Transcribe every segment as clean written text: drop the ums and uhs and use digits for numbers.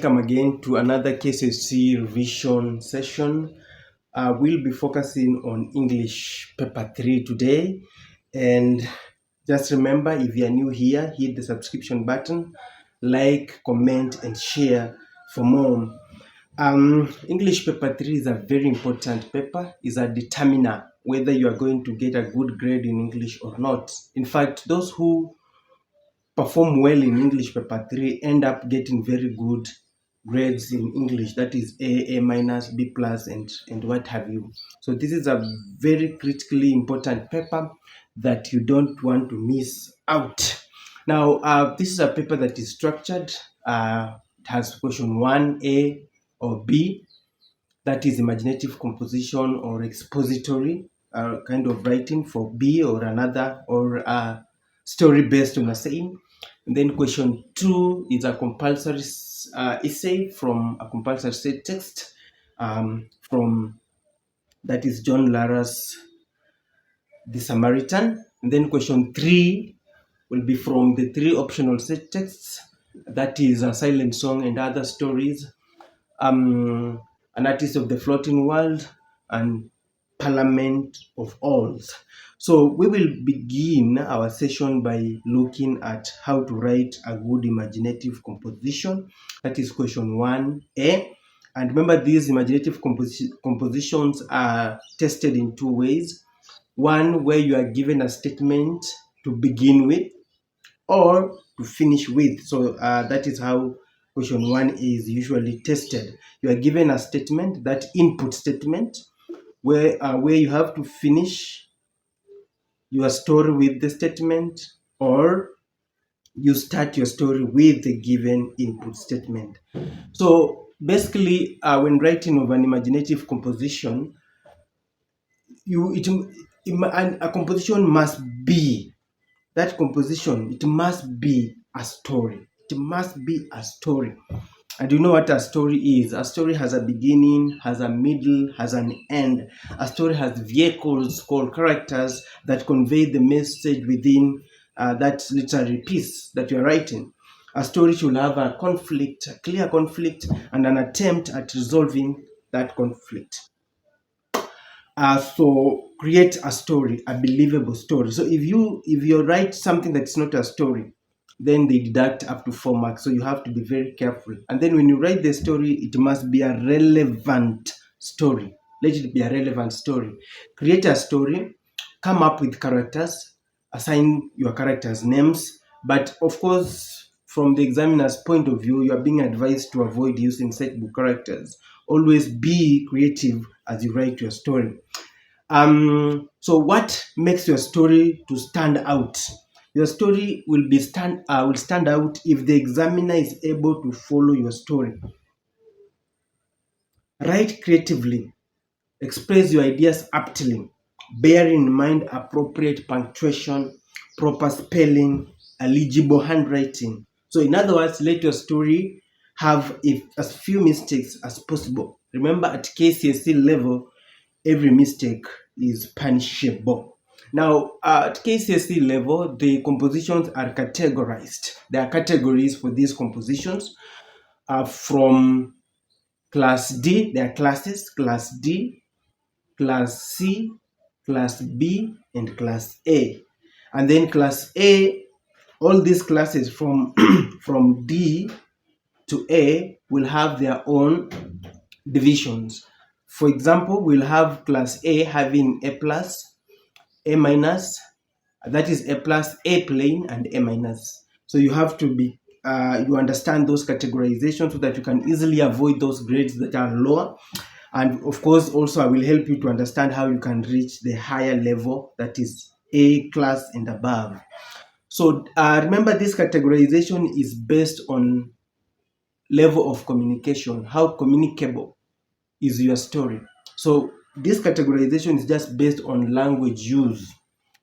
welcome again to another KCSE revision session. We'll be focusing on English paper 3 today. And just remember, if you are new here, hit the subscription button, like, comment, and share for more. English paper 3 is a very important paper, is a determiner whether you are going to get a good grade in English or not. In fact, those who perform well in English paper 3 end up getting very good grades in English, that is A minus, B plus, and what have you. So this is a very critically important paper that you don't want to miss out. Now, this is a paper that is structured. It has question 1A or B, that is imaginative composition or expository kind of writing for B, or another, or a story based on a saying. And then question 2 is a compulsory essay from a compulsory set text from, that is John Lara's The Samaritan. And then question 3 will be from the 3 optional set texts, that is A Silent Song and Other Stories, An Artist of the Floating World, and Parliament of Owls. So we will begin our session by looking at how to write a good imaginative composition. That is question 1A. And remember, these imaginative compositions are tested in 2 ways. One, where you are given a statement to begin with or to finish with. So that is how question 1 is usually tested. You are given a statement, that input statement, where you have to finish your story with the statement, or you start your story with the given input statement. So basically, when writing of an imaginative composition, a composition must be, that composition, it must be a story. It must be a story. And you know what a story is. A story has a beginning, has a middle, has an end. A story has vehicles called characters that convey the message within that literary piece that you're writing. A story should have a conflict, a clear conflict, and an attempt at resolving that conflict. So create a story, a believable story. So if you write something that's not a story, then they deduct up to 4 marks. So you have to be very careful. And then when you write the story, it must be a relevant story. Let it be a relevant story. Create a story, come up with characters, assign your characters names. But of course, from the examiner's point of view, you are being advised to avoid using set book characters. Always be creative as you write your story. So what makes your story to stand out? Your story will stand out if the examiner is able to follow your story. Write creatively. Express your ideas aptly. Bear in mind appropriate punctuation, proper spelling, legible handwriting. So in other words, let your story have as few mistakes as possible. Remember, at KCSE level, every mistake is punishable. Now, at KCSE level, the compositions are categorized. There are categories for these compositions. From Class D, there are classes: Class D, Class C, Class B, and Class A. And then Class A, all these classes from, from D to A will have their own divisions. For example, we'll have Class A having A plus, A minus, that is A plus, A plain, and A minus. So you have to be, you understand those categorizations so that you can easily avoid those grades that are lower. And of course, also I will help you to understand how you can reach the higher level, that is A class and above. So remember, this categorization is based on level of communication, how communicable is your story. So this categorization is just based on language use.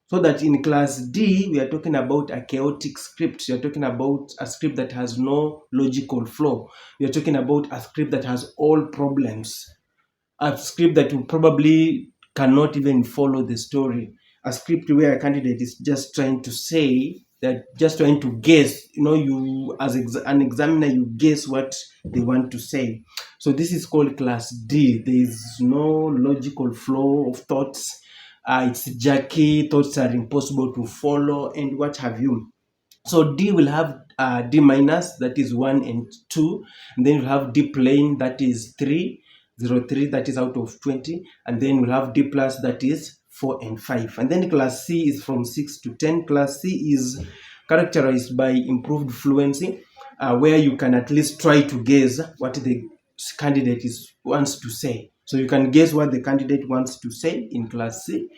So that in Class D, we are talking about a chaotic script. We are talking about a script that has no logical flow. We are talking about a script that has all problems. A script that you probably cannot even follow the story. A script where a candidate is just trying to say They're just trying to guess. You as an examiner, you guess what they want to say. So this is called class D. There is no logical flow of thoughts. It's jerky. Thoughts are impossible to follow, and what have you. So D will have D minus, that is 1 and 2. And then we'll have D plane, that is 3, 0, 3, that is out of 20. And then we'll have D plus, that is 4 and 5. And then class C is from 6 to 10. Class C is characterized by improved fluency, where you can at least try to guess what the candidate wants to say. So you can guess what the candidate wants to say in class C.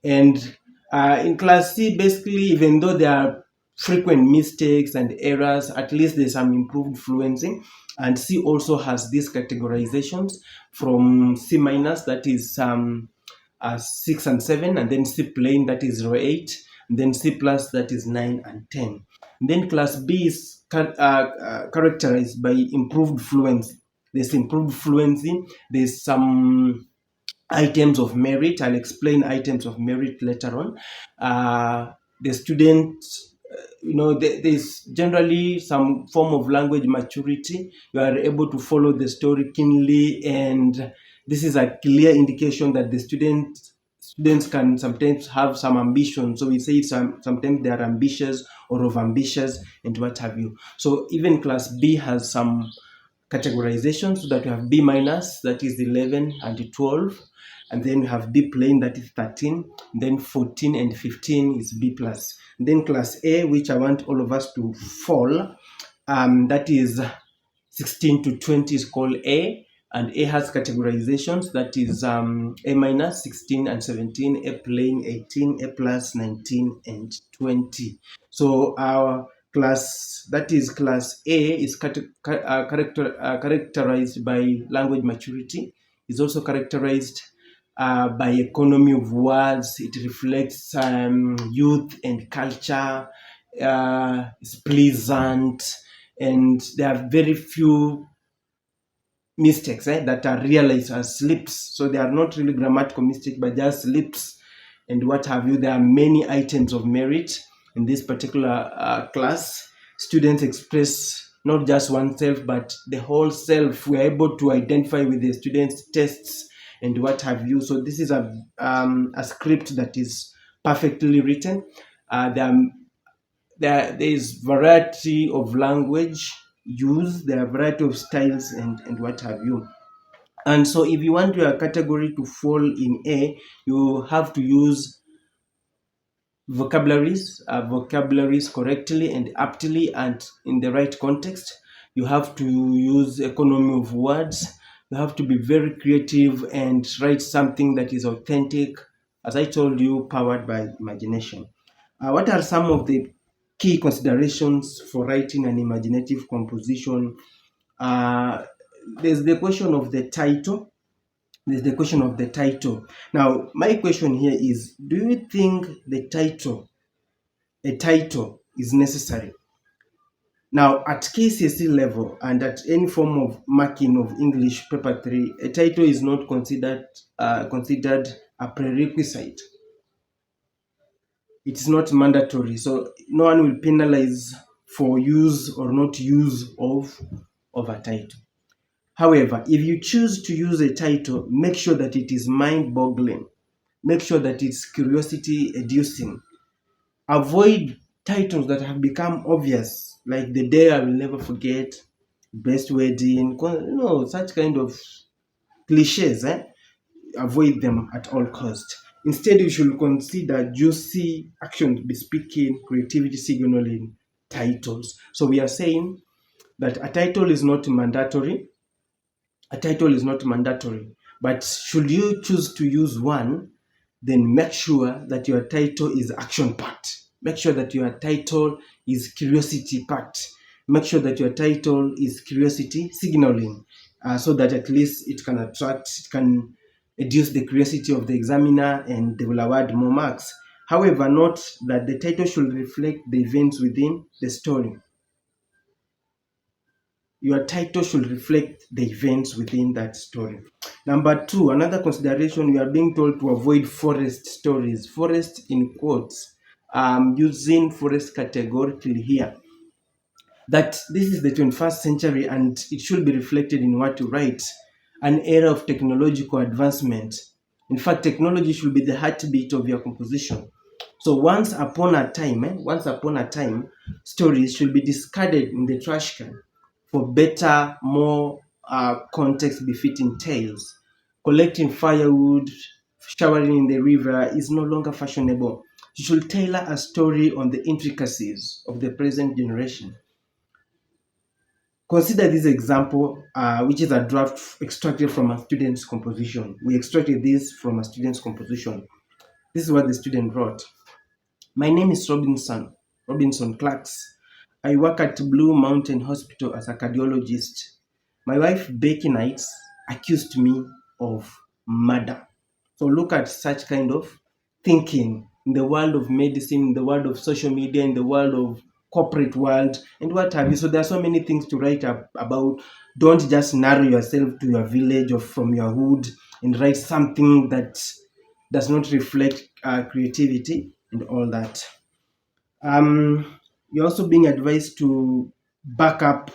And in class C, basically, even though there are frequent mistakes and errors, at least there's some improved fluency. And C also has these categorizations from C minus, that is 6 and 7, and then C plane, that is 8, and then C plus, that is 9 and 10. And then class B is characterized by improved fluency. There's improved fluency. There's some items of merit. I'll explain items of merit later on. The student, there's generally some form of language maturity. You are able to follow the story keenly, and this is a clear indication that the students can sometimes have some ambition. So we say sometimes they are ambitious or over ambitious and what have you. So even class B has some categorization, so that we have B minus, that is 11 and 12, and then we have B plane, that is 13, then 14 and 15 is B plus. And then class A, which I want all of us to fall, that is 16 to 20 is called A, and A has categorizations, that is A minus, 16 and 17, A plane 18, A plus 19 and 20. So our class, that is class A, is characterized by language maturity. Is also characterized by economy of words. It reflects youth and culture. It's pleasant, and there are very few mistakes that are realized as slips. So they are not really grammatical mistakes, but just slips and what have you. There are many items of merit in this particular class. Students express not just oneself, but the whole self. We are able to identify with the students' tests and what have you. So this is a script that is perfectly written. There is variety of language used. There are variety of styles and what have you. And so if you want your category to fall in A, you have to use vocabularies correctly and aptly and in the right context. You have to use economy of words. You have to be very creative and write something that is authentic, as I told you, powered by imagination. What are some of the key considerations for writing an imaginative composition? There's the question of the title. Now, my question here is, do you think a title is necessary? Now, at KCSE level and at any form of marking of English paper 3, a title is not considered a prerequisite. It's not mandatory, so no one will penalize for use or not use of a title. However, if you choose to use a title, make sure that it is mind-boggling. Make sure that it's curiosity-educing. Avoid titles that have become obvious, like The Day I Will Never Forget, Best Wedding, such kind of cliches. Avoid them at all costs. Instead, you should consider juicy, action-bespeaking, creativity signaling titles. So we are saying that a title is not mandatory. But should you choose to use one, then make sure that your title is action packed. Make sure that your title is curiosity packed. Make sure that your title is curiosity signaling, so that at least it can educe the curiosity of the examiner and they will award more marks. However, note that the title should reflect the events within the story. Your title should reflect the events within that story. Number 2, another consideration, you are being told to avoid forest stories. Forest in quotes. using forest categorically here, that this is the 21st century and it should be reflected in what you write, an era of technological advancement. In fact, technology should be the heartbeat of your composition. So once upon a time, stories should be discarded in the trash can for better, more context befitting tales. Collecting firewood, showering in the river is no longer fashionable. You should tailor a story on the intricacies of the present generation. Consider this example, which is a draft extracted from a student's composition. We extracted this from a student's composition. This is what the student wrote. My name is Robinson Clarks. I work at Blue Mountain Hospital as a cardiologist. My wife, Becky Knights, accused me of murder. So look at such kind of thinking in the world of medicine, in the world of social media, in the world of corporate world, and what have you. So there are so many things to write about. Don't just narrow yourself to your village or from your hood and write something that does not reflect creativity and all that. You're also being advised to back up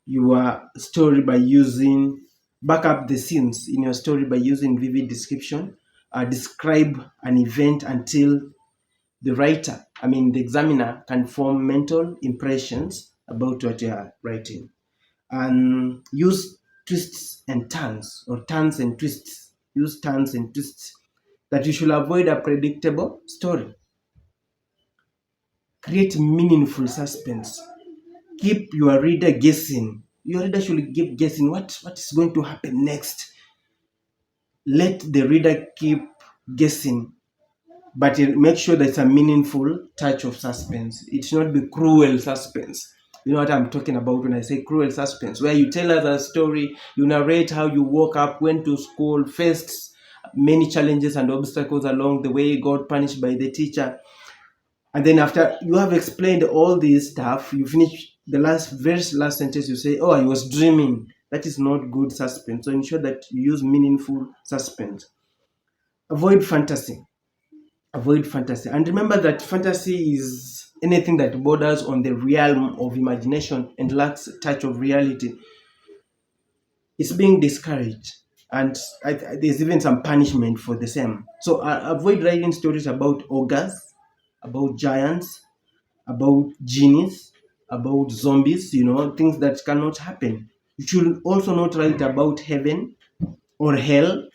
your story by using back up the scenes in your story by using vivid description. Describe an event until the examiner can form mental impressions about what you are writing. And use twists and turns, or turns and twists. Use turns and twists, that you should avoid a predictable story. Create meaningful suspense. Keep your reader guessing. Your reader should keep guessing what is going to happen next. Let the reader keep guessing, but make sure there's a meaningful touch of suspense. It should not be cruel suspense. You know what I'm talking about when I say cruel suspense, where you tell us a story, you narrate how you woke up, went to school, faced many challenges and obstacles along the way, got punished by the teacher. And then after you have explained all this stuff, you finish the very last sentence, you say, "Oh, I was dreaming." That is not good suspense. So ensure that you use meaningful suspense. Avoid fantasy. Avoid fantasy. And remember that fantasy is anything that borders on the realm of imagination and lacks a touch of reality. It's being discouraged. And there's even some punishment for the same. So avoid writing stories about ogres, about giants, about genies, about zombies, things that cannot happen. You should also not write about heaven or hell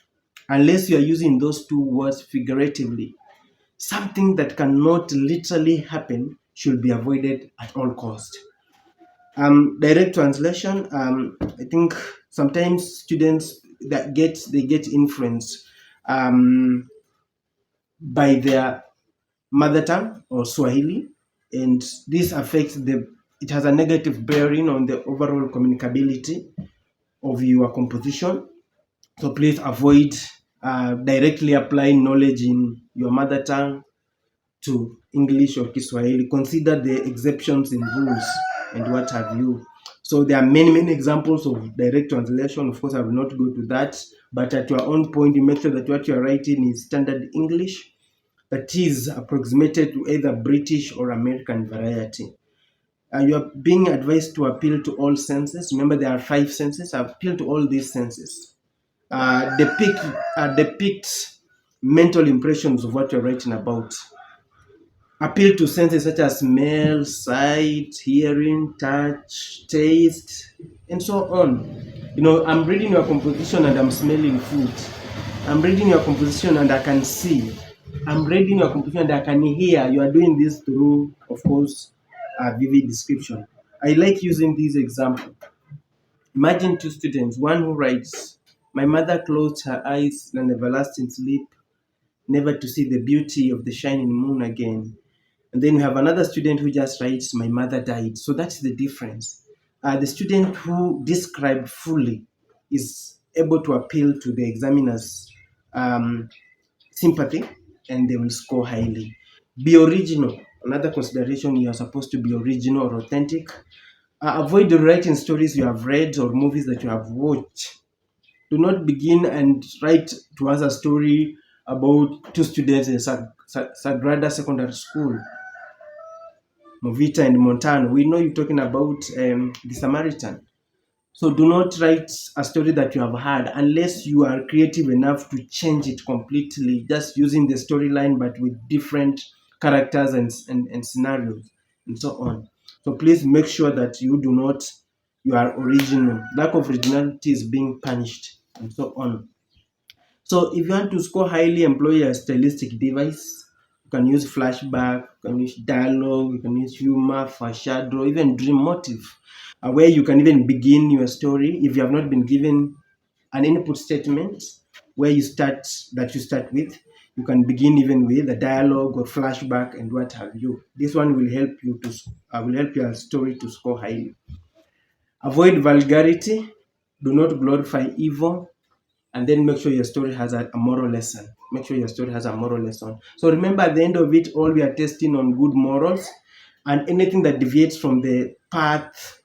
unless you are using those two words figuratively. Something that cannot literally happen should be avoided at all cost. Direct translation. I think sometimes students they get influenced by their mother tongue or Swahili, and this affects it has a negative bearing on the overall communicability of your composition. So please avoid directly applying knowledge in your mother tongue to English or Kiswahili. Consider the exceptions in rules and what have you. So there are many examples of direct translation. Of course, I will not go to that, but at your own point, you make sure that what you are writing is standard English that is approximated to either British or American variety. You are being advised to appeal to all senses. Remember, there are 5 senses. Appeal to all these senses. Depict mental impressions of what you're writing about. Appeal to senses such as smell, sight, hearing, touch, taste, and so on. I'm reading your composition and I'm smelling food. I'm reading your composition and I can see. I'm reading your composition and I can hear. You are doing this through, of course, a vivid description. I like using this example. Imagine 2 students, one who writes, "My mother closed her eyes in an everlasting sleep, never to see the beauty of the shining moon again." And then we have another student who just writes, "My mother died." So that's the difference. The student who described fully is able to appeal to the examiner's sympathy, and they will score highly. Be original. Another consideration, you are supposed to be original or authentic. Avoid writing stories you have read or movies that you have watched. Do not begin and write to us a story about 2 students Sagrada Secondary School, Movita and Montano. We know you're talking about the Samaritan. So do not write a story that you have heard unless you are creative enough to change it completely, just using the storyline but with different characters and scenarios and so on. So please make sure that you are original. Lack of originality is being punished and so on. So if you want to score highly, employ a stylistic device. You can use flashback, you can use dialogue, you can use humor, foreshadow, even dream motive, where you can even begin your story if you have not been given an input statement where you start with. You can begin even with a dialogue or flashback and what have you. This one will help will help your story to score highly. Avoid vulgarity. Do not glorify evil, and then make sure your story has a moral lesson. Make sure your story has a moral lesson. So remember, at the end of it all, we are testing on good morals, and anything that deviates from the path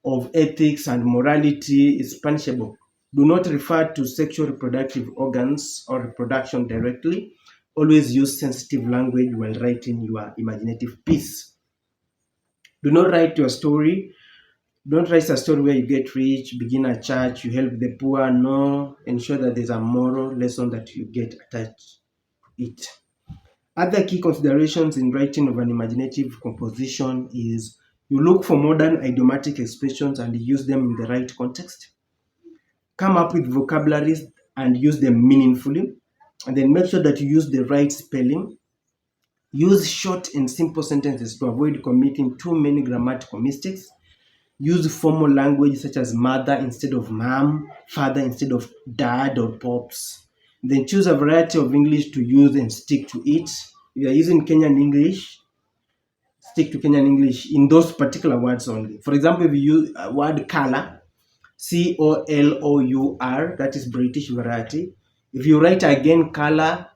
of ethics and morality is punishable. Do not refer to sexual reproductive organs or reproduction directly. Always use sensitive language while writing your imaginative piece. Do not write your story Don't write a story where you get rich, begin a church, you help the poor. No, ensure that there's a moral lesson that you get attached to it. Other key considerations in writing of an imaginative composition is you look for modern idiomatic expressions and use them in the right context. Come up with vocabularies and use them meaningfully. And then make sure that you use the right spelling. Use short and simple sentences to avoid committing too many grammatical mistakes. Use formal language such as mother instead of mom, father instead of dad or pops. Then choose a variety of English to use and stick to it. If you are using Kenyan English, stick to Kenyan English in those particular words only. For example, if you use a word color, COLOUR, that is British variety. If you write again color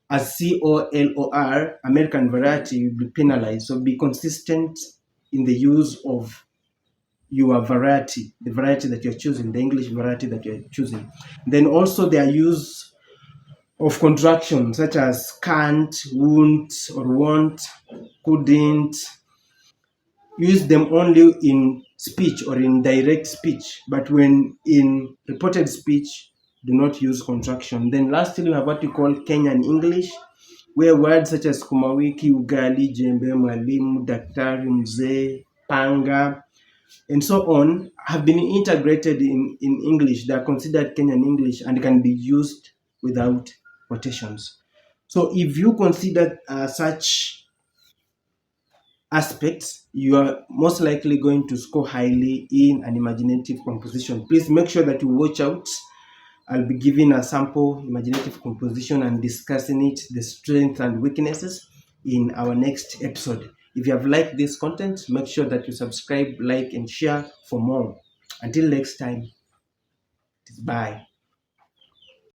as COLOR, American variety, you'll be penalized. So be consistent in the use of your variety, the variety that you're choosing, the English variety that you're choosing. Then also their use of contractions such as can't, won't, or won't, couldn't. Use them only in speech or in direct speech, but when in reported speech, do not use contraction. Then lastly, we have what we call Kenyan English, where words such as kumawiki, ugali, jembe, mwalimu, daktari, mzee, panga, and so on have been integrated in English. They are considered Kenyan English and can be used without quotations. So if you consider such aspects, you are most likely going to score highly in an imaginative composition. Please make sure that you watch out. I'll be giving a sample imaginative composition and discussing it, the strengths and weaknesses, in our next episode. If you have liked this content, make sure that you subscribe, like, and share for more. Until next time, bye.